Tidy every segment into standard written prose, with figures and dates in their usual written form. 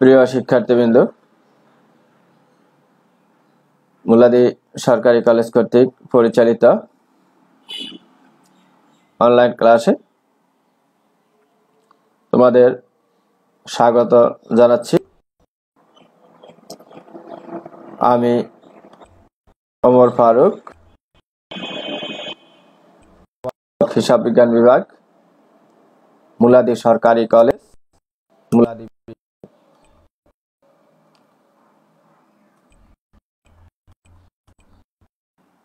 প্রিয় শিক্ষার্থীবৃন্দ, মুলাদি সরকারি কলেজ কর্তৃক পরিচালিত অনলাইন ক্লাসে তোমাদের স্বাগত জানাচ্ছি। আমি ওমর ফারুক, হিসাব বিজ্ঞান বিভাগ, মুলাদি সরকারি কলেজ, মুলাদি।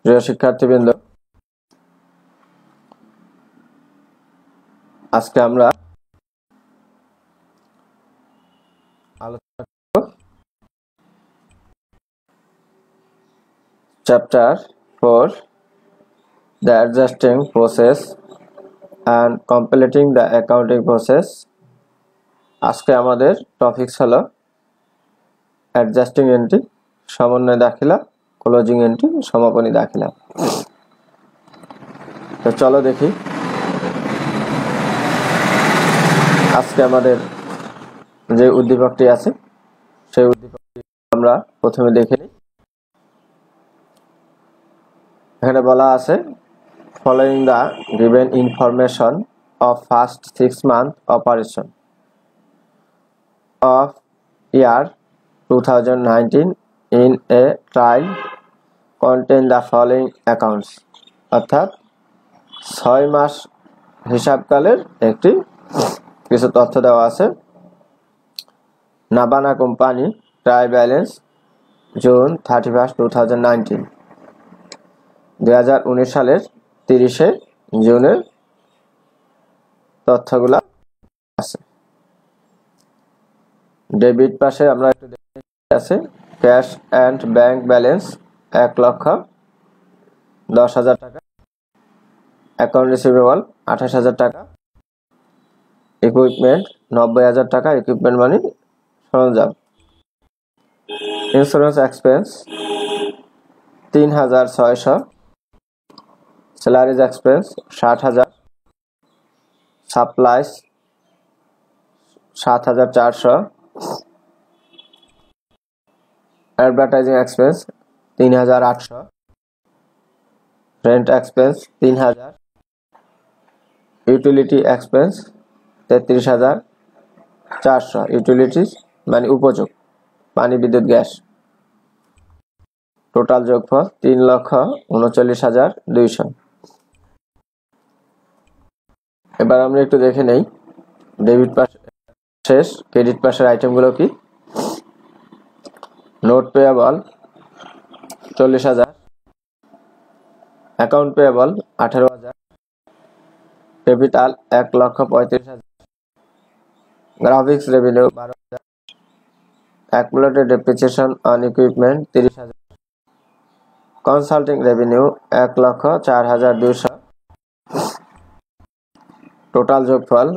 প্রিয় শিক্ষার্থীবৃন্দ, আজকে আমরা আলোচনা করব chapter 4, the adjusting process and completing the accounting process। আজকে আমাদের টপিকস হলো অ্যাডজাস্টিং এন্ট্রি, সমন্বয় দাখিলা, ক্লোজিং এন্ট্রি, সমাপনী দাখিলা। তো চলো দেখি আজকে আমাদের যে উদ্দীপকটি আছে সেই উদ্দীপকটি আমরা প্রথমে দেখে নিই। এখানে বলা আছে, following the given information of first 6 month operation of year 2019 in a trial contain the following accounts। অর্থাৎ 6 মাস হিসাবকালের একটি কিছু তথ্য দেওয়া আছে। নাবানা কোম্পানি ট্রায়াল ব্যালেন্স জুন 31, 2019, 2019 সালের 30শে জুনের তথ্যগুলা আছে। ডেবিট পাশে আমরা একটু দেখে আছে, ক্যাশ অ্যান্ড ব্যাংক ব্যালেন্স 1,10,000 টাকা, অ্যাকাউন্ট রিসিভেবল 28,000 টাকা, ইকুইপমেন্ট 90,000 টাকা, ইকুইপমেন্ট মানে সরঞ্জাম। Insurance expense 3,600, salaries expense 60,000, supplies 7,400, advertising expense 3,800, rent expense 3,000, utility expense 33,400, utilities মানে উপযোগ, পানি, বিদ্যুৎ, গ্যাস। টোটাল যোগফল 3,39,200। এবার আমরা একটু দেখে নেই ডেবিট পাশ শেষ, ক্রেডিট পাশের আইটেমগুলো কি। Note payable 40,000, account payable 18,000, capital 1,35,000, graphics revenue 12,000, accumulated depreciation on equipment 30,000, consulting revenue 1,04,200। Total যোগফল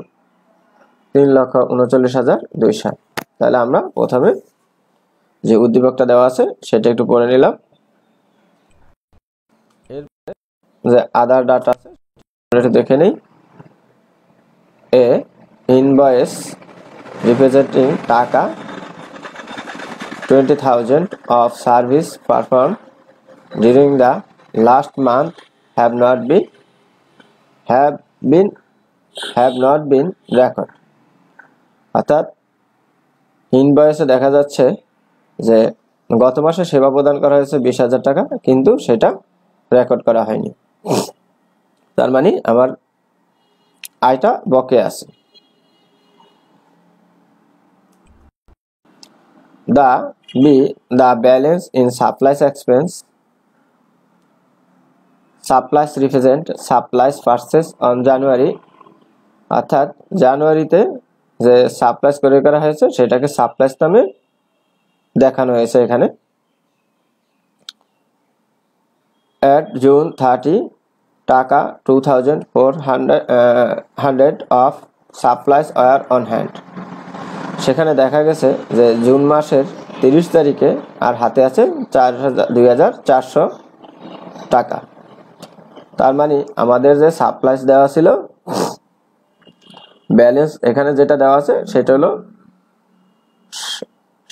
3,39,200। তাহলে আমরা প্রথমে যে উদ্দীপকটা দেওয়া আছে সেটা একটু পড়ে নিলাম। এরপরে যে আদার ডাটা আছে সেটা দেখে নেই। এ ইনভয়েস রিপ্রেজেন্টিং টাকা 20,000 of service performed during the last month have not been record। অর্থাৎ ইনভয়েসে দেখা যাচ্ছে যে গত মাসে সেবা প্রদান করা হয়েছে 20,000 টাকা, কিন্তু সেটা রেকর্ড করা হয়নি। তার মানে আমার আয়টা বকেয়া আছে। the balance in supplies expense, supplies represent supplies purchase on January। অর্থাৎ জানুয়ারিতে যে সাপ্লাইস করে করা হয়েছে সেটাকে সাপ্লাইস নামে দেখানো হয়েছে এখানে। at June 30 টাকা 2,400 of supplies were on hand। সেখানে দেখা গেছে যে জুন মাসের 30 তারিখে আর হাতে আছে 2,400 টাকা। তার মানে আমাদের যে সাপ্লাইস দেওয়া ছিল, ব্যালেন্স এখানে যেটা দেওয়া আছে সেটা হলো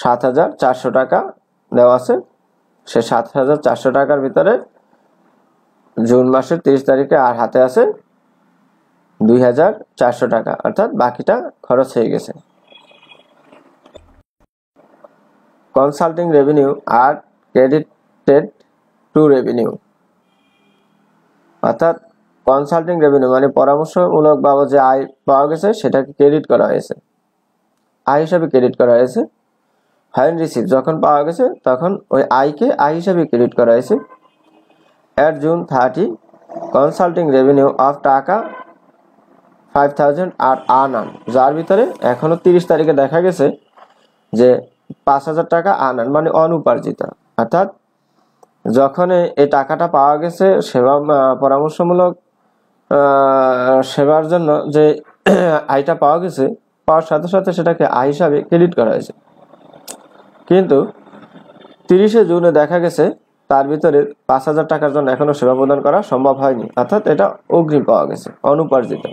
7,400 টাকা দেওয়া আছে। সে 7,400 টাকার ভিতরে জুন মাসের 30 তারিখে আর হাতে আছে 2,400 টাকা, অর্থাৎ বাকিটা খরচ হয়ে গেছে। কনসাল্টিং রেভিনিউ আর ক্রেডিটেড টু রেভিনিউ, অর্থাৎ কনসাল্টিং রেভিনিউ মানে পরামর্শমূলক বাবদ যে আয় পাওয়া গেছে সেটাকে ক্রেডিট করা হয়েছে, আয় হিসাবে ক্রেডিট করা হয়েছে। ফাইন রিসিভ যখন পাওয়া গেছে তখন ওই আয়কে আয় হিসাবে ক্রেডিট করা হয়েছে। At June 30 consulting revenue of টাকা 5,000 আর আনআন, যার ভিতরে এখনো 30 তারিখে দেখা গেছে যে 5,000 টাকা আনআন মানে অনুপার্জিত, অর্থাৎ যখন এই টাকাটা পাওয়া গেছে সেবা পরামর্শমূলক সেবার জন্য যে আয়টা পাওয়া গেছে, পাওয়ার সাথে সাথে সেটাকে আয় হিসাবে ক্রেডিট করা হয়েছে। কিন্তু 30শে জুনে দেখা গেছে তার ভিতরে 5,000 টাকার জন্য এখনো সেবা প্রদান করা সম্ভব হয়নি, অর্থাৎ এটা অগ্রিম পাওয়া গেছে, অনুপার্জিত।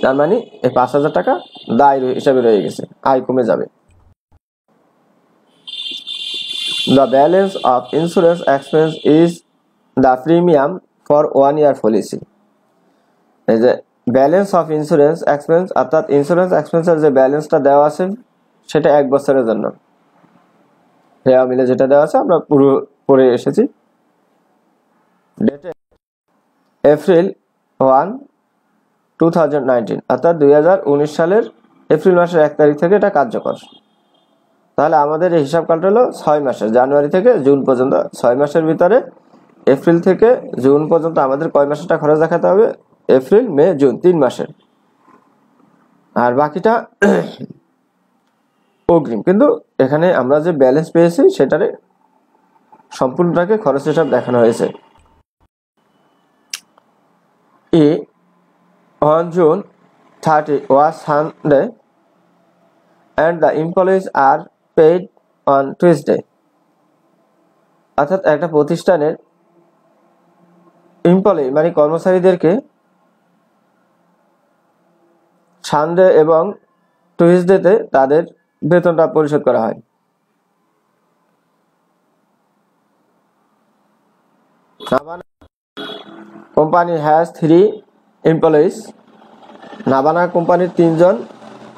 তার মানে এই 5,000 টাকা দায় হিসাবে রয়ে গেছে, আয় কমে যাবে। The balance of insurance expense is the premium for 1 year policy. এই যে ব্যালেন্স অফ ইন্স্যুরেন্স এক্সপেন্স, অর্থাৎ ইন্স্যুরেন্স এক্সপেন্সের যে ব্যালেন্সটা দেওয়া আছে সেটা 1 বছরের জন্য মিলে যেটা দেওয়া আছে আমরা পুরো পড়ে এসেছি। ডেটে এপ্রিল 1, 2019, অর্থাৎ 2019 সালের এপ্রিল মাসের 1 তারিখ থেকে এটা কার্যকর। তাহলে আমাদের এই হিসাবকালটা হলো 6 মাসের, জানুয়ারি থেকে জুন পর্যন্ত। 6 মাসের ভিতরে এপ্রিল থেকে জুন পর্যন্ত আমাদের কয় মাসের টাকা খরচ দেখাতে হবে? এপ্রিল, মে, জুন, 3 মাসের। আর বাকিটা অগ্রিম। কিন্তু এখানে আমরা যে ব্যালেন্স পেয়েছি সেটারে সম্পূর্ণটাকে খরচ হিসাব দেখানো হয়েছে। On June 30 was Sunday and the employees are paid on Tuesday. অর্থাৎ একটা প্রতিষ্ঠানের এমপ্লয়ি মানে কর্মচারীদেরকে সানডে এবং টুইসডেতে তাদের বেতনটা পরিশোধ করা হয়। নাবানা কোম্পানি হ্যাজ 3 এমপ্লয়িজ। নাবানা কোম্পানির 3 জন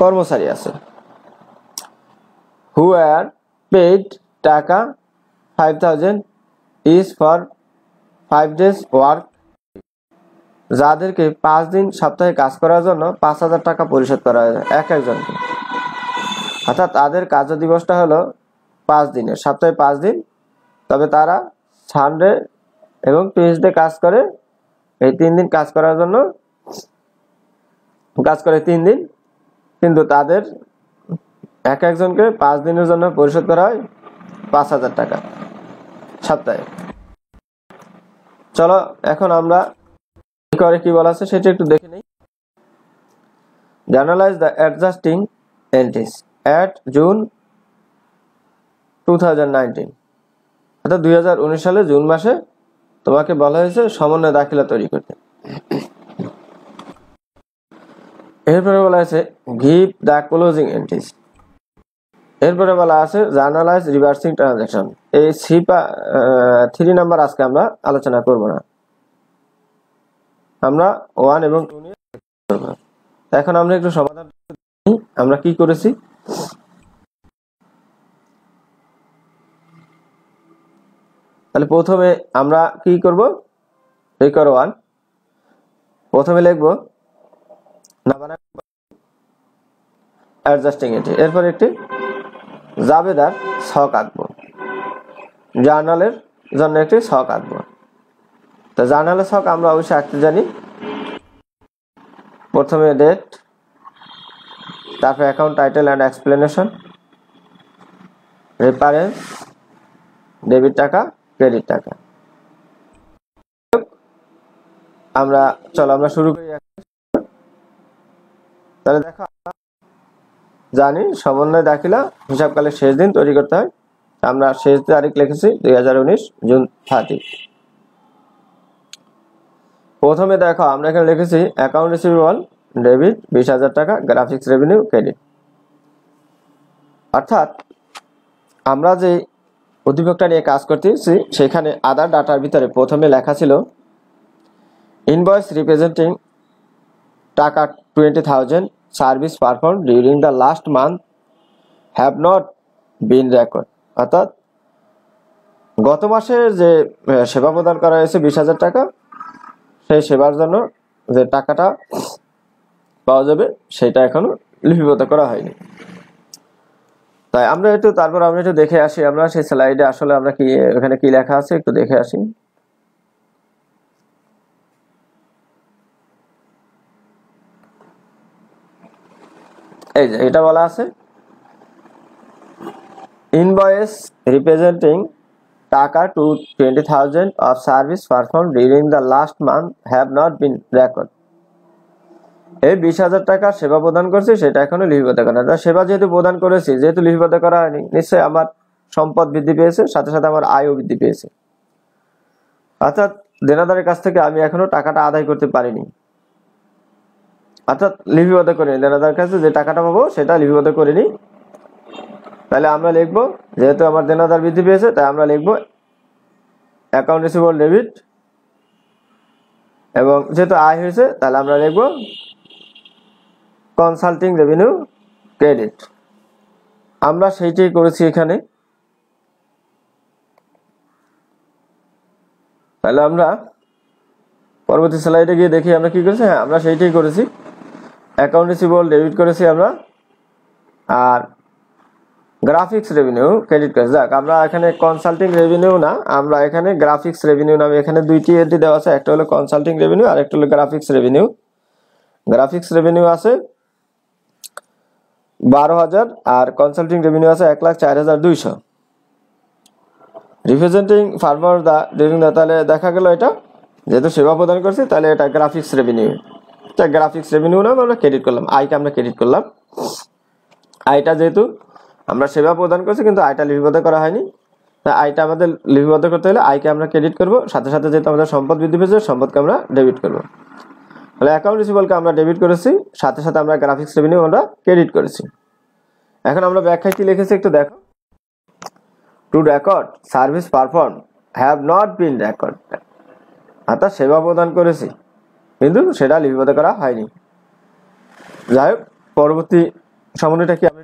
কর্মচারী আছে। হু আর পেড টাকা 5,000 ইজ ফর 5 days ওয়ার্ক, যাদেরকে 5 দিন সপ্তাহে কাজ করার জন্য 5,000 টাকা পরিশোধ করা হয় এক একজনকে। অর্থাৎ তাদের কার্য দিবসটা হলো 5 দিনের, সপ্তাহে 5 দিন, তবে তারা সানডে এবং টুইসডে কাজ করে। এই 3 দিন কাজ করার জন্য কাজ করে 3 দিন, কিন্তু তাদের এক একজনকে 5 দিনের জন্য পরিশোধ করা হয় 5,000 টাকা সপ্তাহে। চলো এখন আমরা করে কি বলা আছে সেটা একটু দেখে নেই। Journalise the adjusting entries at June 2019, অর্থাৎ 2019 সালে জুন মাসে তোমাকে বলা হয়েছে সমন্বয় দাখিলা তৈরি করতে। এরপরে বলা আছে গিভ দ্য ক্লোজিং এন্ট্রিজ। এরপরে বলা আছে জার্নালাইজ রিভার্সিং ট্রানজাকশন। এই 3 নাম্বার আজকে আমরা আলোচনা করব না, আমরা 1 এবং 2 নিয়ে করব। এখন আমরা একটু সমাধান আমরা কি করেছি। তাহলে প্রথমে আমরা কি করব, এই করো 1, প্রথমে লিখব নাবানা অ্যাডজাস্টিং এন্ট্রি, এরপর একটি জাবেদার ছক আঁকবো, জার্নালের জন্য একটি ছক আঁকবো। তো জার্নালের ছক আমরা অবশ্যই আঁকতে জানি। প্রথমে ডেট, তারপর account title and explanation, reference, debit টাকা, ক্রেডিট টাকা। আমরা শুরু করি। তাহলে দেখো জানি সমন্বয় দাখিলা হিসাবকালের শেষ দিন তৈরি করতে হয়। আমরা শেষ তারিখ লিখেছি 2019 জুন 30। প্রথমে দেখো আমরা এখানে লিখেছি অ্যাকাউন্ট রিসিভেবল ডেবিট 20,000 টাকা, গ্রাফিক্স রেভিনিউ ক্রেডিট। অর্থাৎ আমরা যে উদ্দীপকটা নিয়ে কাজ করতেছি সেখানে আদার ডাটার ভিতরে প্রথমে লেখা ছিল ইনভয়েস রিপ্রেজেন্টিং টাকা 20,000 service perform during the last month have not been record, অর্থাৎ গত মাসে যে সেবা প্রদান করা হয়েছে 20,000 টাকা, সেই সেবার জন্য যে টাকাটা পাওয়া যাবে সেটা এখনো লিপিবদ্ধ করা হয়নি। তাই আমরা তারপর আমরা একটু দেখে আসি, আমরা সেই স্লাইডে আসলে আমরা কি এখানে কি লেখা আছে একটু দেখে আসি। এই যে এটা বলা আছে ইনভয়েস রিপ্রেজেন্টিং টাকা 20,000 of service performed during the last month have not been record। এই 20,000 টাকা সেবা প্রদান করছি সেটা এখনো লিপিবদ্ধ করা না। সেবা যেহেতু প্রদান করেছি, যেহেতু লিপিবদ্ধ করা হয়নি, নিশ্চয়ই আমার সম্পদ বৃদ্ধি পেয়েছে, সাথে সাথে আমার আয়ও বৃদ্ধি পেয়েছে। অর্থাৎ দেনাদারের কাছ থেকে আমি এখনো টাকাটা আদায় করতে পারিনি, অর্থাৎ লিপিবদ্ধ করিনি। দেনাদারের কাছে যে টাকাটা পাবো সেটা লিপিবদ্ধ করিনি। তাহলে আমরা লিখবো, যেহেতু আমার দেনাদার বৃদ্ধি পেয়েছে তাই আমরা লিখবো অ্যাকাউন্ট রিসিভেবল ডেবিট, এবং যেহেতু আয় হয়েছে তাহলে আমরা লিখবো কনসাল্টিং রেভিনিউ ক্রেডিট। আমরা সেইটাই করেছি এখানে। তাহলে আমরা পরবর্তী স্লাইডে গিয়ে দেখি আমরা কি করেছি। হ্যাঁ, আমরা সেইটাই করেছি, অ্যাকাউন্ট রিসিভেবল ডেবিট করেছি আমরা, আর গ্রাফিক্স রেভিনিউ ক্রেডিট করেছি। যাক, আমরা এখানে কনসাল্টিং রেভিনিউ না, আমরা এখানে গ্রাফিক্স রেভিনিউ নামে এখানে দুইটি এন্ট্রি দেওয়া আছে, একটা হলো কনসাল্টিং রেভিনিউ আর একটা হলো গ্রাফিক্স রেভিনিউ। গ্রাফিক্স রেভিনিউ আছে 12,000 আর কনসাল্টিং রেভিনিউ আছে 1,04,200। রিপ্রেজেন্টিং ফার্মার দা ডিউরিং দা, তাহলে দেখা গেল এটা যেহেতু সেবা প্রদান করছি তাহলে এটা গ্রাফিক্স রেভিনিউ। এটা গ্রাফিক্স রেভিনিউ নাম আমরা ক্রেডিট করলাম, আয়কে আমরা ক্রেডিট করলাম। আয়টা যেহেতু আমরা সেবা প্রদান করছি কিন্তু আয়টা লিপিবদ্ধ করা হয়নি, তাই আয়টা আমাদের লিপিবদ্ধ করতে হলে আয়কে আমরা ক্রেডিট করব, সাথে সাথে যেহেতু আমাদের সম্পদ বৃদ্ধি পেয়েছে সম্পদকে আমরা ডেবিট করব। তাহলে অ্যাকাউন্ট রিসিভেবলকে আমরা ডেবিট করেছি, সাথে সাথে আমরা গ্রাফিক্স রেভিনিউ আমরা ক্রেডিট করেছি। এখন আমরা ব্যাখ্যায় কি লিখেছি একটু দেখো। Two record service perform have not been record, অর্থাৎ সেবা প্রদান করেছি কিন্তু সেটা লিপিবদ্ধ করা হয়নি। যাই হোক, পরবর্তী সমন্বয়টা কি আমি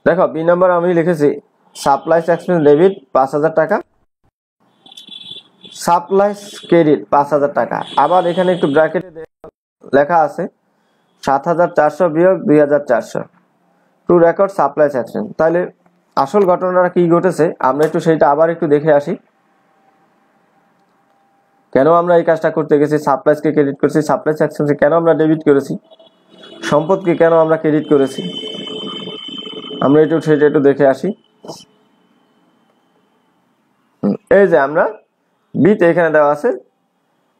দেখো। বি নাম্বার আমি লিখেছি সাপ্লাইস এক্সপেন্স ডেবিট 5,000 টাকা, সাপ্লাইস ক্রেডিট 5,000 টাকা। আবার এখানে একটু ব্র্যাকেটে লেখা আছে 7,400 বিয়োগ 2,400 টু রেকর্ড সাপ্লাইস এক্সপেন্স। তাহলে আসল ঘটনাটা কি ঘটেছে আমরা একটু সেইটা আবার একটু দেখে আসি। কেন আমরা এই কাজটা করতে গেছি, সাপ্লাইসকে ক্রেডিট করেছি, সাপ্লাইস এক্সপেন্সে কেন আমরা ডেবিট করেছি, সম্পদকে কেন আমরা ক্রেডিট করেছি, আমরা সেটা একটু দেখে আসি। এই যে আমরা বিতে এখানে দেওয়া আছে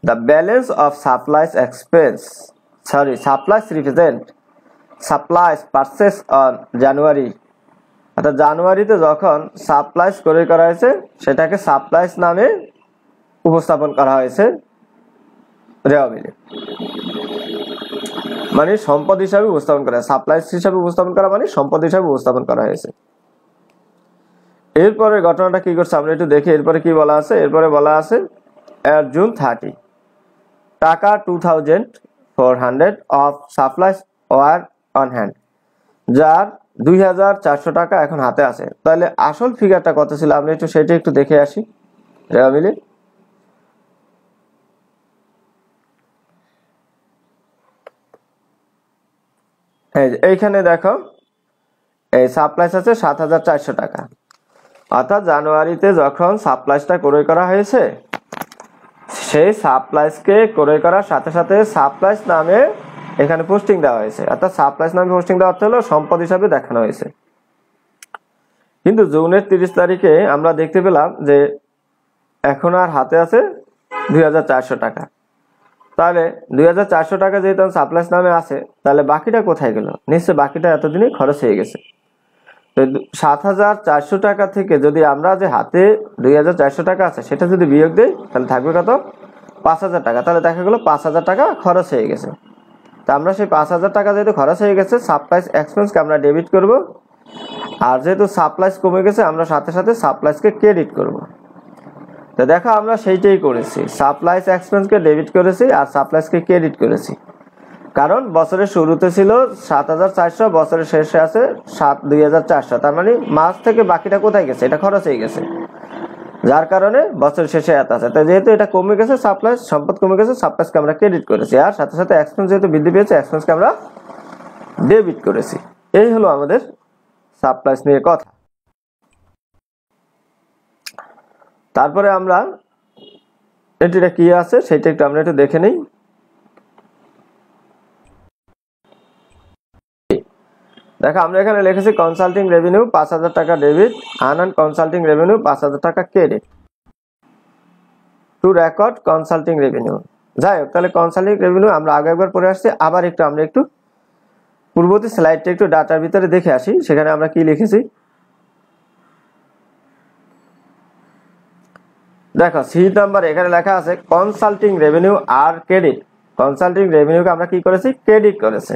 the balance of supplies expense, supplies represent supplies purchase on January, অর্থাৎ জানুয়ারিতে যখন সাপ্লাইস ক্রয় করা হয়েছে সেটাকে সাপ্লাইস নামে উপস্থাপন করা হয়েছে রেওয়া মিলে, মানে সম্পদ হিসাবে উপস্থাপন করা, সাপ্লাইস হিসাবে উপস্থাপন করা মানে সম্পদ হিসাবে উপস্থাপন করা হয়েছে। এরপরে ঘটনাটা কি করছে আমরা একটু দেখি। এরপরে কি বলা আছে, এরপরে বলা আছে এট জুন 30 টাকা 2,400 of supplies were on hand, যার 2,400 টাকা এখন হাতে আছে। তাহলে আসল ফিগারটা কত ছিল আমরা একটু সেটা একটু দেখে আসি রেওয়া মিলে। এইখানে দেখো এই সাপ্লাইস আছে 7,400 টাকা, অর্থাৎ জানুয়ারিতে যখন সাপ্লাইসটা ক্রয় করা হয়েছে সেই সাপ্লাইসকে ক্রয় করার সাথে সাথে সাপ্লাইস নামে এখানে পোস্টিং দেওয়া হয়েছে, অর্থাৎ সাপ্লাইস নামে পোস্টিং দেওয়া হলো সম্পদ হিসাবে দেখানো হয়েছে। কিন্তু জুনের 30 তারিখে আমরা দেখতে পেলাম যে এখন আর হাতে আছে 2,400 টাকা। তাহলে 2,400 টাকা যেহেতু সাপ্লাইস নামে আছে তাহলে বাকিটা কোথায় গেল, নিশ্চয় বাকিটা এতদিনই খরচ হয়ে গেছে। 7,400 টাকা থেকে যদি আমরা যে হাতে 2,400 টাকা আছে সেটা যদি বিয়োগ দেই তাহলে থাকবে কত, 5,000 টাকা। তাহলে দেখা গেল 5,000 টাকা খরচ হয়ে গেছে। তা আমরা সেই 5,000 টাকা যেহেতু খরচ হয়ে গেছে সাপ্লাইস এক্সপেন্সকে আমরা ডেবিট করব, আর যেহেতু সাপ্লাইস কমে গেছে আমরা সাথে সাথে সাপ্লাইসকে ক্রেডিট করব। তো দেখো আমরা সেইটাই করেছি, সাপ্লাইস এক্সপেন্সকে ডেবিট করেছি আর সাপ্লাইসকে ক্রেডিট করেছি। কারণ বছরের শুরুতে ছিল ৭,৪০০, বছরের শেষে আছে ২,৪০০, তার মানে মাস থেকে বাকিটা কোথায় গেছে, এটা খরচ হয়ে গেছে, যার কারণে বছরের শেষে এত আছে। তাই যেহেতু এটা কমে গেছে, সাপ্লাইস সম্পদ কমে গেছে, সাপ্লাইসকে আমরা ক্রেডিট করেছি, আর সাথে সাথে এক্সপেন্স যেহেতু বৃদ্ধি পেয়েছে, এক্সপেন্সকে আমরা ডেবিট করেছি। এই হলো আমাদের সাপ্লাইস নিয়ে কথা। তারপরে আমরা এন্ট্রিটা কি আছে সেটা একটু আমরা একটু দেখে নিই। দেখো আমরা এখানে লিখেছি কনসাল্টিং রেভিনিউ ৫,০০০ টাকা ডেবিট, আনআন কনসাল্টিং রেভিনিউ ৫,০০০ টাকা credit to record consulting revenue. যাই হোক, তাহলে কনসাল্টিং রেভিনিউ আমরা আগে একবার পড়ে আসছি, আবার আমরা একটু পূর্ববর্তী স্লাইডটা একটু ডাটার ভিতরে দেখে আসি, সেখানে আমরা কি লিখেছি। দেখো সি নাম্বার এখানে লেখা আছে কনসাল্টিং রেভিনিউ আর ক্রেডিট। কনসাল্টিং রেভিনিউকে আমরা কি করেছি, ক্রেডিট করেছি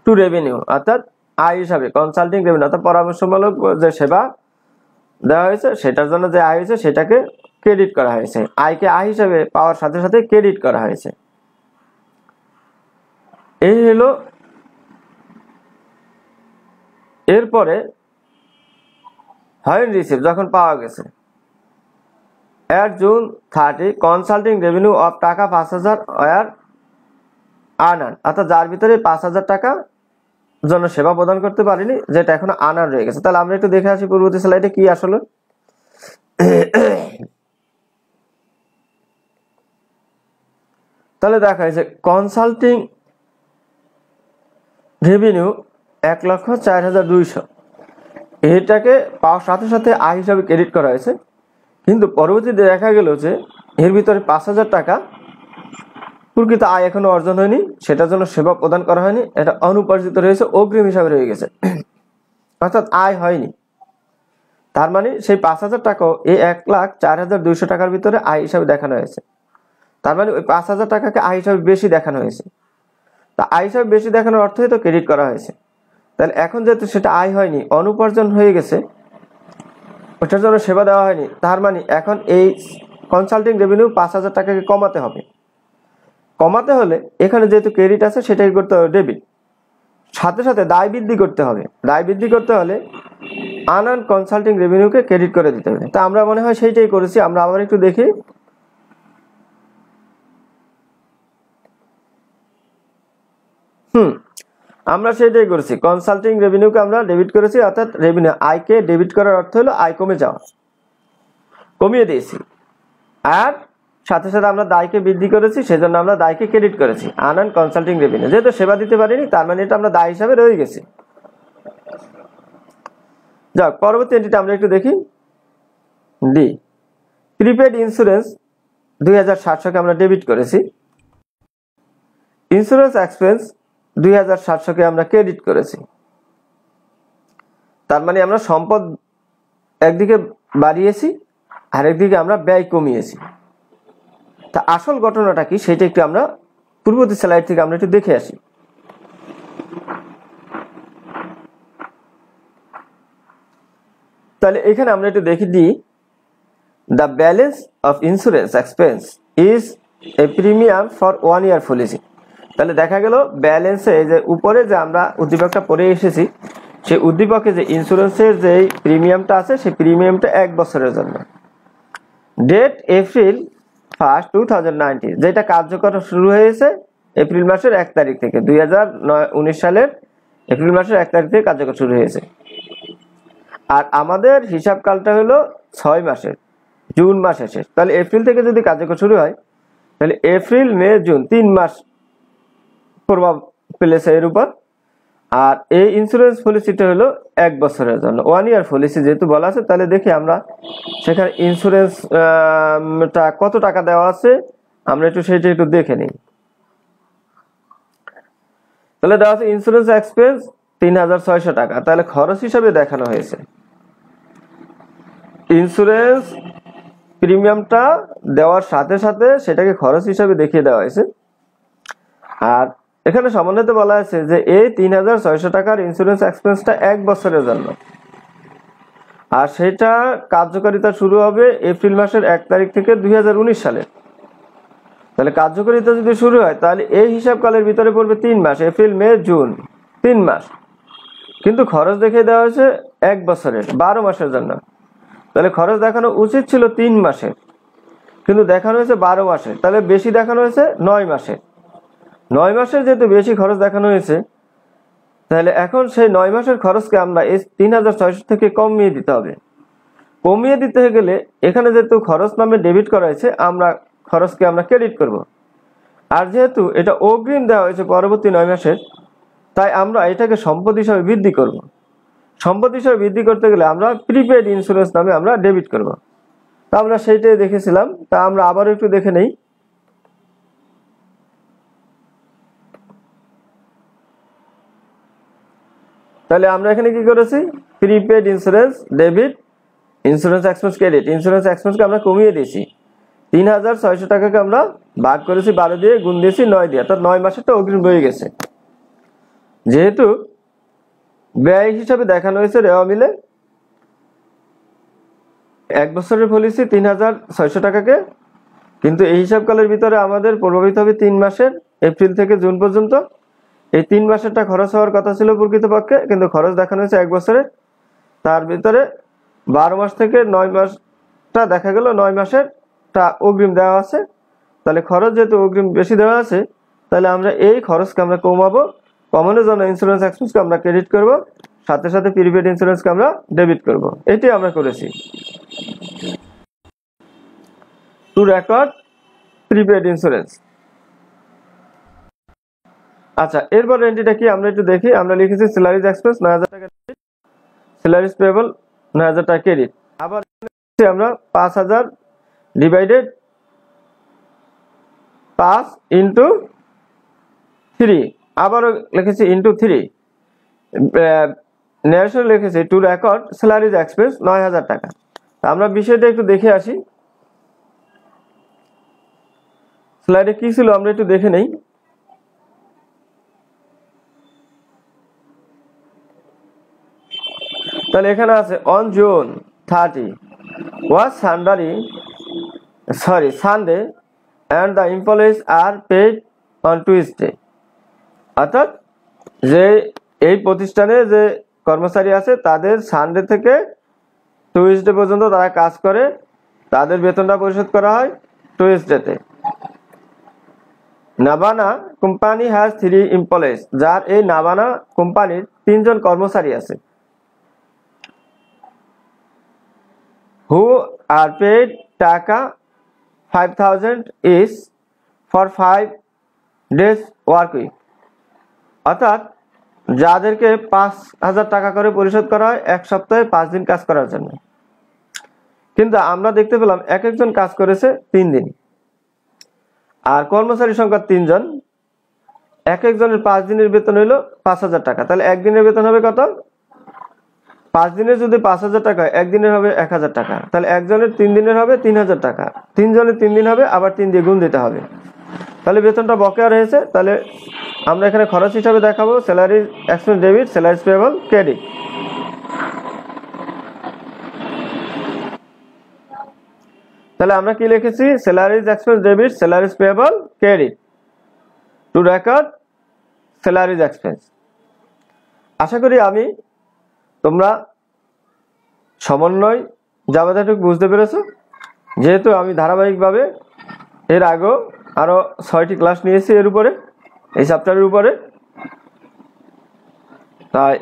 টু রেভিনিউ, অর্থাৎ আয় হিসাবে। কনসাল্টিং রেভিনিউ অর্থাৎ পরামর্শমূলক যে সেবা দেওয়া হয়েছে সেটার জন্য যে আয় হয়েছে সেটাকে ক্রেডিট করা হয়েছে, আয়কে আয় হিসাবে পাওয়ার সাথে সাথে ক্রেডিট করা হয়েছে। এই হলো। এরপরে হয় রিসিভ, যখন পাওয়া গেছে। এট জুন 30 কনসাল্টিং রেভিনিউ অফ টাকা ৫,০০০ ওয়ার আনআন, অর্থাৎ যার ভিতরে ৫,০০০ টাকা জন্য সেবা প্রদান করতে পারিনি, যেটা এখনো আনআন রয়ে গেছে। তাহলে আমরা একটু দেখে আসি পূর্ববর্তী স্লাইডে কি আসলে। তাহলে দেখা যাচ্ছে কনসাল্টিং রেভিনিউ ১,০৪,২০০, এটাকে পাওয়ার সাথে সাথে আয় হিসাবে ক্রেডিট করা হয়েছে, কিন্তু পরবর্তীতে দেখা গেল যে এর ভিতরে ৫,০০০ টাকা প্রকৃত আয় এখনো অর্জন হয়নি, সেটার জন্য সেবা প্রদান করা হয়নি, এটা অনুপার্জিত রয়েছে, অগ্রিম হিসাবে রয়ে গেছে, অর্থাৎ আয় হয়নি। তার মানে সেই ৫,০০০ টাকাও এই ১,০৪,২০০ টাকার ভিতরে আয় হিসাবে দেখানো হয়েছে। তার মানে ওই ৫,০০০ টাকাকে আয় হিসাবে বেশি দেখানো হয়েছে। তা আয় হিসাবে বেশি দেখানোর অর্থই তো ক্রেডিট করা হয়েছে। তাহলে এখন যেহেতু সেটা আয় হয়নি, অনুপার্জন হয়ে গেছে, ওটার জন্য সেবা দেওয়া হয়নি, তার মানে এখন এই কনসাল্টিং রেভিনিউ ৫,০০০ টাকাকে কমাতে হবে। কমাতে হলে এখানে যেহেতু ক্রেডিট আছে সেটাই করতে হবে ডেবিট, সাথে সাথে দায় বৃদ্ধি করতে হবে। দায় বৃদ্ধি করতে হলে আনআন কনসাল্টিং রেভিনিউকে ক্রেডিট করে দিতে হবে। তা আমরা মনে হয় সেইটাই করেছি। আমরা আবার একটু দেখি। আমরা সেটাই করেছি, কনসাল্টিং রেভিনিউকে আমরা ডেবিট করেছি, অর্থাৎ রেভিনিউ আয়কে ডেবিট করার অর্থ হলো আয় কমে যাওয়া, কমিয়ে দিয়েছি। আর সাথে সাথে আমরা দায়কে বৃদ্ধি করেছি, সেজন্য আমরা দায়কে ক্রেডিট করেছি আনআন কনসাল্টিং রেভিনিউ। যেহেতু সেবা দিতে পারিনি, তার মানে এটা আমরা দায় হিসাবে রয়ে গেছি। যাক, পরবর্তী এন্ট্রিটা আমরা একটু দেখি। ডি, প্রিপেড ইন্স্যুরেন্স ২,৭০০কে আমরা ডেবিট করেছি, ইন্স্যুরেন্স এক্সপেন্স ২,৭০০কে আমরা ক্রেডিট করেছি। তার মানে আমরা সম্পদ একদিকে বাড়িয়েছি, আরেকদিকে আমরা ব্যয় কমিয়েছি। তা আসল ঘটনাটা কি সেটা একটু আমরা পূর্ববর্তী স্লাইড থেকে আমরা একটু দেখে আসি। তাহলে এখানে আমরা একটু দেখে দিই, the balance of insurance expense is a premium for 1 year policy. তাহলে দেখা গেল ব্যালেন্সে এই যে উপরে যে আমরা উদ্দীপকটা পড়ে এসেছি, সেই উদ্দীপকে যে ইন্স্যুরেন্সের যে প্রিমিয়ামটা আছে সেই প্রিমিয়ামটা ১ বছরের জন্য। ডেট এপ্রিল 1, 2019, যেটা কার্যকর শুরু হয়েছে এপ্রিল মাসের ১ তারিখ থেকে, ২০১৯ সালের এপ্রিল মাসের ১ তারিখ থেকে কার্যকর শুরু হয়েছে। আর আমাদের হিসাবকালটা হলো ৬ মাসের, জুন মাসে শেষ। তাহলে এপ্রিল থেকে যদি কার্যকর শুরু হয়, তাহলে এপ্রিল, মে, জুন ৩ মাস প্রভাব ফেলেছে এর উপর। আর এই ইন্স্যুরেন্স পলিসিটা হলো ১ বছরের জন্য, 1 year পলিসি যেহেতু বলা আছে। তাহলে দেখি আমরা সেখানে ইন্স্যুরেন্সটা কত টাকা দেওয়া আছে, আমরা সেটা একটু দেখে নিই। তাহলে দেওয়া আছে ইন্স্যুরেন্স এক্সপেন্স ৩,৬০০ টাকা। তাহলে খরচ হিসাবে দেখানো হয়েছে, ইন্স্যুরেন্স প্রিমিয়ামটা দেওয়ার সাথে সাথে সেটাকে খরচ হিসাবে দেখিয়ে দেওয়া হয়েছে। আর এখানে সমন্বয়তে বলা আছে যে এই ৩৬০০ টাকার ইন্স্যুরেন্স এক্সপেন্সটা ১ বছরের জন্য, আর সেটা কার্যকারিতা শুরু হবে এপ্রিল মাসের ১ তারিখ থেকে ২০১৯ সালে। তাহলে কার্যকারিতা যদি শুরু হয় তাহলে এই হিসাবকালের ভিতরে পড়বে ৩ মাস, এপ্রিল মে জুন, ৩ মাস। কিন্তু খরচ দেখে দেওয়া হয়েছে ১ বছরের, ১২ মাসের জন্য। তাহলে খরচ দেখানো উচিত ছিল ৩ মাসের, কিন্তু দেখানো হয়েছে ১২ মাসের। তাহলে বেশি দেখানো হয়েছে ৯ মাসের। ৯ মাসের যেহেতু বেশি খরচ দেখানো হয়েছে, তাহলে এখন সেই ৯ মাসের খরচকে আমরা এই ৩৬০০ থেকে কমিয়ে দিতে হবে। কমিয়ে দিতে গেলে এখানে যেহেতু খরচ নামে ডেবিট করা হয়েছে, আমরা খরচকে আমরা ক্রেডিট করব। আর যেহেতু এটা অগ্রিম দেওয়া হয়েছে পরবর্তী ৯ মাসের, তাই আমরা এটাকে সম্পদ হিসাবে বৃদ্ধি করব। সম্পদ হিসাবে বৃদ্ধি করতে গেলে আমরা প্রিপেড ইন্স্যুরেন্স নামে আমরা ডেবিট করব। তা আমরা সেইটাই দেখেছিলাম, তা আমরা আবারও একটু দেখে নেই। তাহলে আমরা এখানে কি করেছি, prepaid insurance debit, insurance expense credit. Insurance এক্সপেন্সকে আমরা কমিয়ে দিয়েছি, ৩৬০০ টাকাকে আমরা ভাগ করেছি ১২ দিয়ে, গুণ দিয়েছি ৯ দিয়ে, অর্থাৎ ৯ মাসেরটা অগ্রিম রয়ে গেছে। যেহেতু ব্যয় হিসাবে দেখানো হয়েছে রেওয়া মিলে ১ বছরের পলিসি ৩৬০০ টাকাকে, কিন্তু এই হিসাবকালের ভিতরে আমাদের প্রভাবিত হবে ৩ মাসের, এপ্রিল থেকে জুন পর্যন্ত। এই ৩ মাসেরটা খরচ হওয়ার কথা ছিল প্রকৃতপক্ষে, কিন্তু খরচ দেখানো হয়েছে ১ বছরের। তার ভিতরে ১২ মাস থেকে ৯ মাসটা দেখা গেল ৯ মাসেরটা অগ্রিম দেওয়া আছে। তাহলে খরচ যেহেতু অগ্রিম বেশি দেওয়া আছে, তাহলে আমরা এই খরচকে আমরা কমাবো। কমানোর জন্য ইন্স্যুরেন্স এক্সপেন্সকে আমরা ক্রেডিট করব, সাথে সাথে প্রিপেড ইন্স্যুরেন্সকে আমরা ডেবিট করব। এটি আমরা করেছি। Two record prepaid insurance. আচ্ছা, এরপর এন্ট্রিটা কি আমরা একটু দেখি। আমরা লিখেছি স্যালারিজ এক্সপেন্স ৯০০০ টাকা, স্যালারিজ পেয়েবল ৯০০০ টাকা ক্রেডিট। আবার আমরা ৫০০০ ডিভাইডেড ৫ ইন্টু 3, আবারও লিখেছি ইন্টু 3। ন্যারেশন লিখেছি টু রেকর্ড স্যালারিজ এক্সপেন্স ৯০০০ টাকা। আমরা বিষয়টা একটু দেখে আসি। স্লাইডে কি ছিল আমরা একটু দেখে নেই। তাহলে এখানে আছে on June 30 was Sunday and the employees are paid on Tuesday। অর্থাৎ যে এই প্রতিষ্ঠানে যে কর্মচারী আছে তাদের সানডে থেকে টুইসডে পর্যন্ত তারা কাজ করে, তাদের বেতনটা পরিশোধ করা হয় টুইসডেতে। নাভানা কোম্পানি হ্যাজ 3 এমপ্লয়িজ, যার এই নাভানা কোম্পানির 3 জন কর্মচারী আছে। who are paid টাকা 5000 each for 5 days work week। অর্থাৎ যাদেরকে ৫০০০ টাকা করে পরিশোধ করা হয় ১ সপ্তাহে ৫ দিন কাজ করার জন্য। কিন্তু আমরা দেখতে পেলাম এক একজন কাজ করেছে ৩ দিন, আর কর্মচারী সংখ্যা ৩ জন। এক একজনের ৫ দিনের বেতন হইল ৫০০০ টাকা। তাহলে একদিনের বেতন হবে কত? ৫ দিনের যদি ৫০০০ টাকা, একদিনের হবে ১০০০ টাকা। তাহলে একজনের ৩ দিনের হবে ৩০০০ টাকা, ৩ জনের ৩ দিন হবে, আবার ৩ দিয়ে গুণ দিতে হবে। তাহলে বেতনটা বকেয়া রয়েছে। তাহলে আমরা এখানে খরচ হিসাবে দেখাবো salary expense debit, salaries payable credit. তাহলে আমরা কি লিখেছি? Salaries expense debit, salaries payable credit to record salaries expense. আশা করি তোমরা সমন্বয় যাবতীয় বুঝতে পেরেছো। যেহেতু আমি ধারাবাহিকভাবে এর আগেও আরো ৬টি ক্লাস নিয়েছি এর উপরে, এই চ্যাপ্টারের উপরে, তাই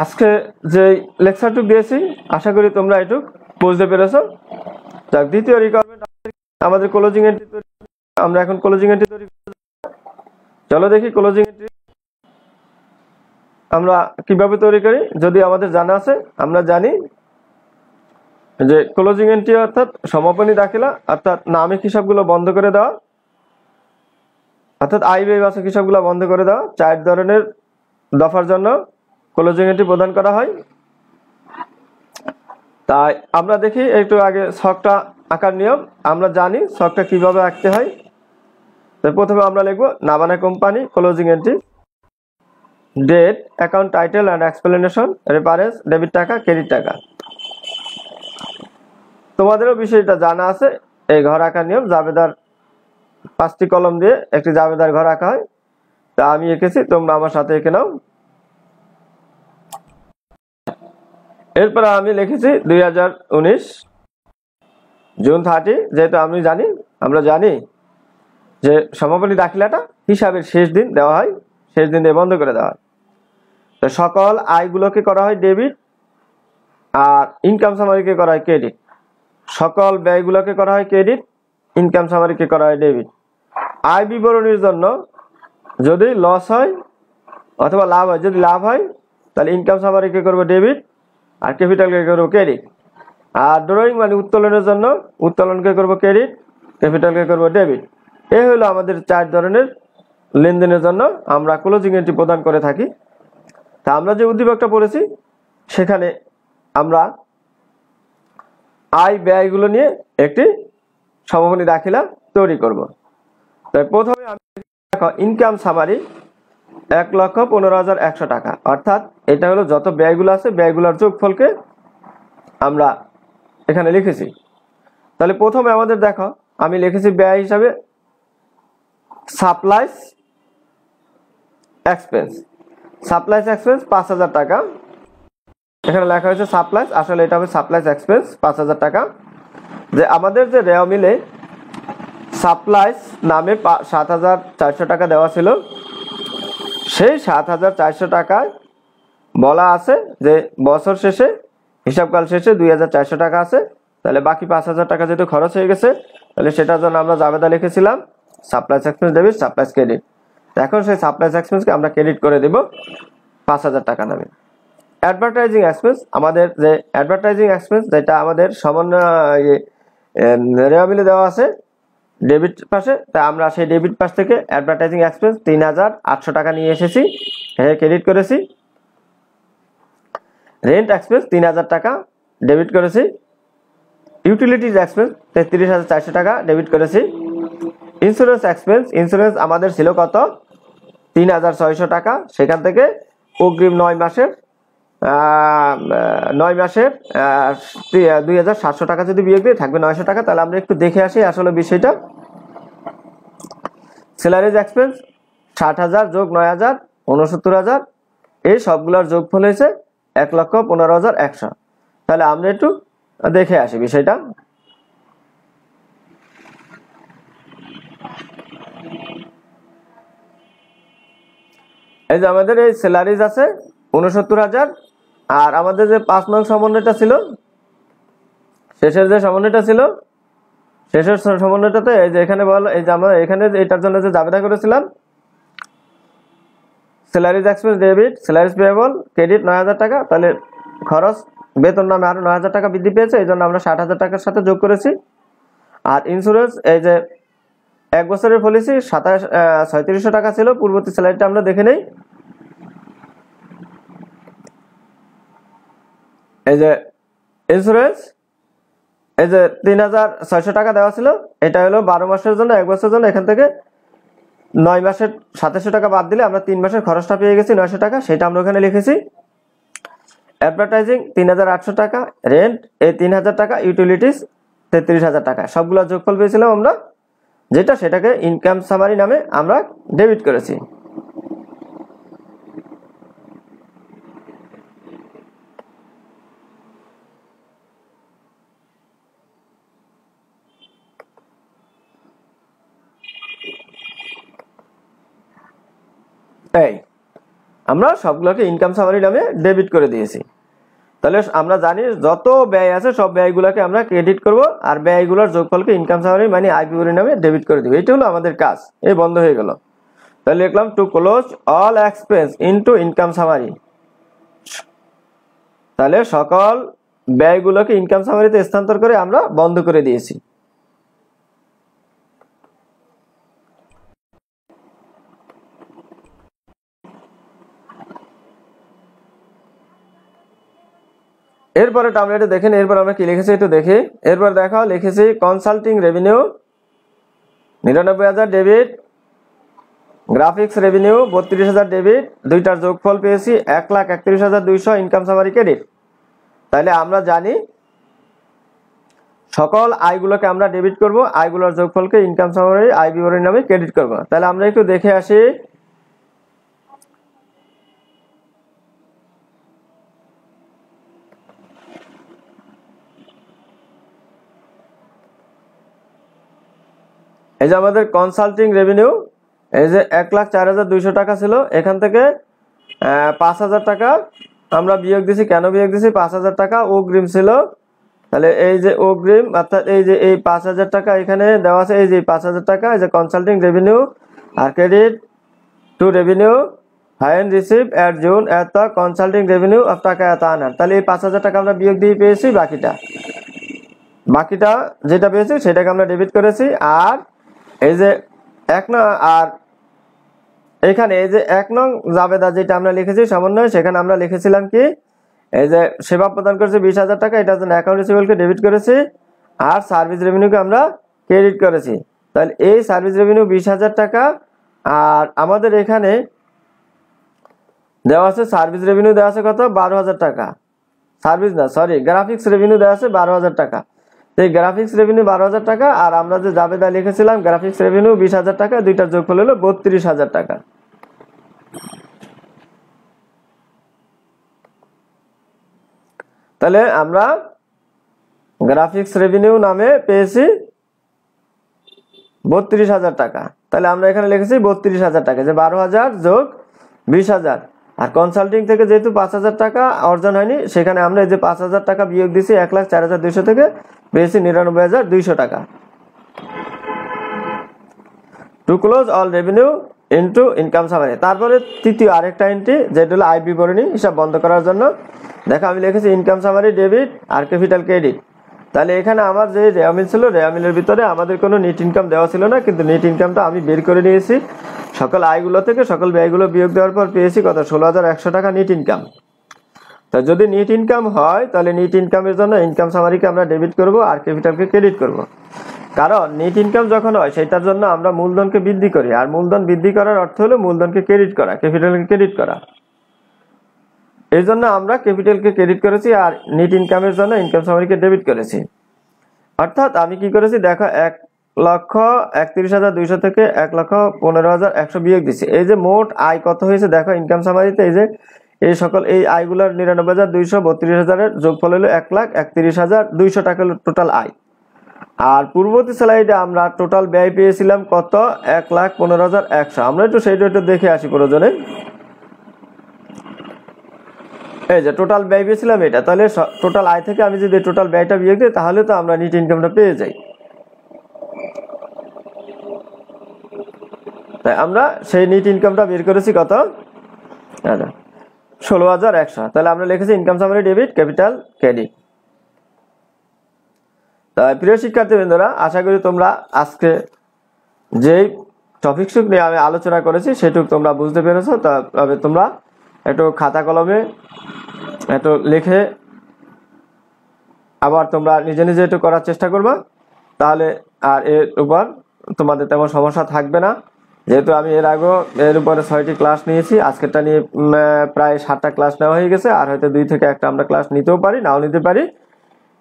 আজকে যে লেকচারটুকু দিয়েছি আশা করি তোমরা এটুক বুঝতে পেরেছো। যাক, দ্বিতীয় রিকোয়ারমেন্ট আমাদের ক্লোজিং এন্ট্রি তৈরি। আমরা এখন ক্লোজিং এন্ট্রি তৈরি করব। চলো দেখি ক্লোজিং এন্ট্রি আমরা কিভাবে তৈরি করি। যদি আমাদের জানা আছে, আমরা জানি যে ক্লোজিং এন্ট্রি অর্থাৎ সমাপনী দাখিলা, অর্থাৎ নামিক হিসাবগুলো বন্ধ করে দেওয়া, অর্থাৎ আয় ব্যয় বাচক হিসাবগুলো বন্ধ করে দেওয়া। 4 ধরনের দফার জন্য ক্লোজিং এন্ট্রি প্রদান করা হয়। তাই আমরা দেখি একটু আগে ছকটা আঁকার নিয়ম। আমরা জানি ছকটা কিভাবে আঁকতে হয়। তো তো প্রথমে আমরা লিখবো Nabana company, closing entry, date, account title and explanation, reference, debit টাকা, ক্রেডিট টাকা। তোমাদেরও বিষয়টা জানা আছে, এই ঘর আঁকার নিয়ম, জাবেদার 5টি কলম দিয়ে একটি জাবেদার ঘর আঁকা হয়। তা আমি এঁকেছি, তোমরা আমার সাথে এঁকে নাও। এরপরে আমি লিখেছি 2019 জুন 30, যেহেতু আমরা জানি যে সমাপনী দাখিলাটা হিসাবের শেষ দিন দেওয়া হয়, শেষ দিন দিয়ে বন্ধ করে দেওয়া হয়। তো সকল আয়গুলোকে করা হয় ডেবিট আর ইনকাম সামারিকে করা হয় ক্রেডিট। সকল ব্যয়গুলোকে করা হয় ক্রেডিট, ইনকাম সামারিকে করা হয় ডেবিট। আয় বিবরণীর জন্য যদি লস হয় অথবা লাভ হয়, যদি লাভ হয় তাহলে ইনকাম সামারিকে করবো ডেবিট আর ক্যাপিটালকে করবো ক্রেডিট। আর ড্রয়িং মানে উত্তোলনের জন্য উত্তোলনকে করবো ক্রেডিট, ক্যাপিটালকে করবো ডেবিট। এই হলো আমাদের 4 ধরনের লেনদেনের জন্য আমরা ক্লোজিং এন্ট্রি প্রদান করে থাকি। তা আমরা যে উদ্দীপকটা পড়েছি সেখানে আমরা আয় ব্যয়গুলো নিয়ে একটি সমাপনী দাখিলা তৈরি করব। তাই প্রথমে আমি দেখো ইনকাম সামারি 1,15,100 টাকা, অর্থাৎ এটা হলো যত ব্যয়গুলো আছে ব্যয়গুলোর যোগফলকে আমরা এখানে লিখেছি। তাহলে প্রথমে আমাদের দেখো আমি লিখেছি ব্যয় হিসাবে সাপ্লাইস এক্সপেন্স। সাপ্লাইস এক্সপেন্স 5,000 টাকা, এখানে লেখা হয়েছে সাপ্লাইস, আসলে এটা হবে সাপ্লাইস এক্সপেন্স 5,000 টাকা। যে আমাদের যে রেও মিলে সাপ্লাইস নামে 7,400 টাকা দেওয়া ছিল, সেই 7,400 টাকায় বলা আছে যে বছর শেষে হিসাবকাল শেষে 2,400 টাকা আছে। তাহলে বাকি 5,000 টাকা যেহেতু খরচ হয়ে গেছে, তাহলে সেটার জন্য আমরা জাবেদা লিখেছিলাম supplies expense debit, supplies credit. এখন সেই সাপ্লাইস এক্সপেন্সকে আমরা ক্রেডিট করে দেব 5,000 টাকা নামে। অ্যাডভার্টাইজিং এক্সপেন্স, আমাদের যে অ্যাডভার্টাইজিং এক্সপেন্স যেটা আমাদের সমন্বয় রেওয়া মিলে দেওয়া আছে ডেবিট পাশে, তা আমরা সেই ডেবিট পাশ থেকে অ্যাডভার্টাইজিং এক্সপেন্স 3,800 টাকা নিয়ে এসেছি, ক্রেডিট করেছি। রেন্ট এক্সপেন্স 3,000 টাকা ডেবিট করেছি। ইউটিলিটিজ এক্সপেন্স 33,400 টাকা ডেবিট করেছি। ইন্স্যুরেন্স এক্সপেন্স, ইন্স্যুরেন্স আমাদের ছিল কত 3,600 টাকা, সেখান থেকে অগ্রিম 9 মাসের 2,700 টাকা যদি বিয়োগ দিয়ে থাকবে 900 টাকা। তাহলে আমরা একটু দেখে আসি আসলে বিষয়টা। স্যালারিজ এক্সপেন্স 60,000 যোগ 9,000 69,000, এই সবগুলোর যোগফল হয়েছে 1,15,100। তাহলে আমরা একটু দেখে আসি বিষয়টা। এই যে আমাদের এই স্যালারিজ আছে 69,000, আর আমাদের যে 5 নং সমন্বয়টা ছিল, শেষের যে সমন্বয়টা ছিল, শেষের সমন্বয়টাতে এই যে এখানে বল, এই যে আমরা এখানে এটার জন্য যে জাবেদা করেছিলাম salaries expense debit, salaries payable credit 9,000 টাকা, তাহলে খরচ বেতন নামে আরো 9,000 টাকা বৃদ্ধি পেয়েছে, এই জন্য আমরা 60,000 টাকার সাথে যোগ করেছি। আর ইন্স্যুরেন্স, এই যে 1 বছরের পলিসি 3700 টাকা ছিল, পূর্ববর্তী স্লাইডটা আমরা দেখে নেই। এই যে ইন্স্যুরেন্স, এই যে 3,600 টাকা দেওয়া ছিল, এটা হলো 12 মাসের জন্য, 1 বছরের জন্য। এখান থেকে 9 মাসের 2700 টাকা বাদ দিলে আমরা 3 মাসের খরচটা পেয়ে গেছি 900 টাকা, সেটা আমরা ওখানে লিখেছি। অ্যাডভার্টাইজিং 3,800 টাকা, রেন্ট এই 3,000 টাকা, ইউটিলিটিস 33,000 টাকা, সবগুলো যোগফল পেয়েছিলাম আমরা, যেটা সেটাকে ইনকাম সামারি নামে আমরা ডেবিট করেছি। এই আমরা সবগুলোকে ইনকাম সামারি নামে ডেবিট করে দিয়েছি। তাহলে আমরা জানি যত ব্যয় আছে সব ব্যয়গুলোকে আমরা ক্রেডিট করব, আর ব্যয়গুলোর যোগফলকে ইনকাম সামারি মানে আয় বিবরণী নামে ডেবিট করে দিব। এটা হলো আমাদের কাজ, এই বন্ধ হয়ে গেল। তাহলে লিখলাম to close all expense into income summary. তাহলে সকল ব্যয়গুলোকে ইনকাম সামারিতে স্থানান্তর করে আমরা বন্ধ করে দিয়েছি। এরপরে টার্মলেটে দেখেন, এরপর আমরা কি লিখেছি একটু দেখি। এরপর দেখো লিখেছি consulting revenue 99,000 debit, graphics revenue 32,000 debit, দুইটার যোগফল পেয়েছি 1,31,200 ইনকাম সামারি ক্রেডিট। তাহলে আমরা জানি সকল আয়গুলোকে আমরা ডেবিট করব, আয়গুলোর যোগফলকে ইনকাম সামারি আয় বিবরণী নামে ক্রেডিট করব। তাহলে আমরা একটু দেখে আসি। এই যে আমাদের কনসাল্টিং রেভিনিউ, এই যে 1,04,200 টাকা ছিল, এখান থেকে 5,000 টাকা আমরা বিয়োগ দিছি। কেন বিয়োগ দিছি? 5,000 টাকা অগ্রিম ছিল। তাহলে এই যে অগ্রিম, অর্থাৎ এই যে এই 5,000 টাকা এখানে দেওয়া আছে, এই যে 5,000 টাকা, এই যে কনসাল্টিং রেভিনিউ আর credit to revenue fine receive at June এত কনসাল্টিং রেভিনিউ অফ টাকা এত আনার। তাহলে এই 5,000 টাকা আমরা বিয়োগ দিয়ে পেয়েছি, বাকিটা যেটা পেয়েছি সেটাকে আমরা ডেবিট করেছি। আর এই যে আর এখানে এই যে 1 নং জাবেদা যেটা আমরা লিখেছি সমন্বয়, সেখানে আমরা লিখেছিলাম কি, এই যে সেবা প্রদান করেছি 20,000 টাকা, এটার জন্য অ্যাকাউন্ট রিসিভেবলকে ডেবিট করেছি আর সার্ভিস রেভিনিউকে আমরা ক্রেডিট করেছি। তাহলে এই সার্ভিস রেভিনিউ 20,000 টাকা, আর আমাদের এখানে দেওয়া আছে সার্ভিস রেভিনিউ দেওয়া আছে কত? 12,000 টাকা। গ্রাফিক্স রেভিনিউ দেওয়া আছে 12,000 টাকা। এই গ্রাফিক্স রেভিনিউ 12,000 টাকা, আর আমরা যে জাবেদা লিখেছিলাম গ্রাফিক্স রেভিনিউ 20,000 টাকা, দুইটার যোগফল হলো 32,000 টাকা। তাহলে আমরা গ্রাফিক্স রেভিনিউ নামে পেয়েছি 32,000 টাকা। তাহলে আমরা এখানে লিখেছি 32,000 টাকা, যে 12,000 যোগ 20,000। আর কনসাল্টিং থেকে যেহেতু 5,000 টাকা অর্জন হয়নি, সেখানে আমরা এই যে 5,000 টাকা বিয়োগ দিছি 1,04,200 থেকে, পেয়েছি 99,200 টাকা। To close all revenue into income summary. তারপরে তৃতীয় আরেকটা এন্ট্রি, যেটা হলো আয় বিবরণী হিসাব বন্ধ করার জন্য। দেখো আমি লিখেছি ইনকাম সামারি ডেবিট আর ক্যাপিটাল ক্রেডিট। তাহলে এখানে আমার যে রেয়ামিল ছিল, রেয়ামিলের ভিতরে আমাদের কোনো নেট ইনকাম দেওয়া ছিল না, কিন্তু নেট ইনকামটা আমি বের করে নিয়েছি। সকল আয়গুলো থেকে সকল ব্যয়গুলো বিয়োগ দেওয়ার পর পেয়েছি কত? 16,100 টাকা নেট ইনকাম। তো যদি নেট ইনকাম হয়, তাহলে নেট ইনকামের জন্য ইনকাম সামারিকে আমরা ডেবিট করব আর ক্যাপিটালকে ক্রেডিট করব। কারণ নেট ইনকাম যখন হয় সেটার জন্য আমরা মূলধনকে বৃদ্ধি করি, আর মূলধন বৃদ্ধি করার অর্থ হলো মূলধনকে ক্রেডিট করা, ক্যাপিটালকে ক্রেডিট করা। এই জন্য আমরা ক্যাপিটালকে ক্রেডিট করেছি আর নেট ইনকামের জন্য ইনকাম সামারিকে ডেবিট করেছি। অর্থাৎ আমি কি করেছি দেখো, 1,31,200 থেকে 1,15,100 বিয়োগ দিচ্ছি। এই যে মোট আয় কত হয়েছে দেখো ইনকাম সামারিতে, এই যে এই সকল এই আয়গুলোর 99,200, 32,000-এর যোগফল হলো 1,31,200 টাকা টোটাল আয়। আর পূর্ববর্তী স্লাইডে আমরা টোটাল ব্যয় পেয়েছিলাম কত? 1,15,100। আমরা একটু সেইটা একটু দেখে আসি প্রয়োজনে। এই যে টোটাল ব্যয় পেয়েছিলাম এটা, তাহলে টোটাল আয় থেকে আমি যদি টোটাল ব্যয়টা বিয়োগ দিই, তাহলে তো আমরা নেট ইনকামটা পেয়ে যাই। তাই আমরা সেই নেট ইনকামটা বের করেছি কত? 16,100। তাহলে আমরা লিখেছি income summary debit capital credit. তাই প্রিয় শিক্ষার্থীবৃন্দরা, আশা করি তোমরা আজকে যেই টপিকসুক নিয়ে আমি আলোচনা করেছি সেটুকু তোমরা বুঝতে পেরেছো। তবে তোমরা একটু খাতা কলমে একটু লিখে আবার তোমরা নিজে নিজে একটু করার চেষ্টা করবা, তাহলে আর এর উপর তোমাদের তেমন সমস্যা থাকবে না। যেহেতু আমি এর আগেও এর উপরে 6টি ক্লাস নিয়েছি, আজকেরটা নিয়ে প্রায় 7টা ক্লাস নেওয়া হয়ে গেছে, আর হয়তো 2 থেকে 1টা আমরা ক্লাস নিতেও পারি, নাও নিতে পারি,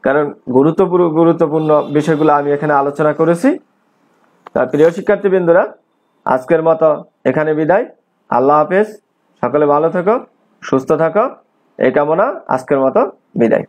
কারণ গুরুত্বপূর্ণ বিষয়গুলো আমি এখানে আলোচনা করেছি। তা প্রিয় শিক্ষার্থীবৃন্দরা, আজকের মতো এখানে বিদায়। আল্লাহ হাফেজ, সকলে ভালো থেকো, সুস্থ থাকো, এই কামনা। আজকের মতো বিদায়।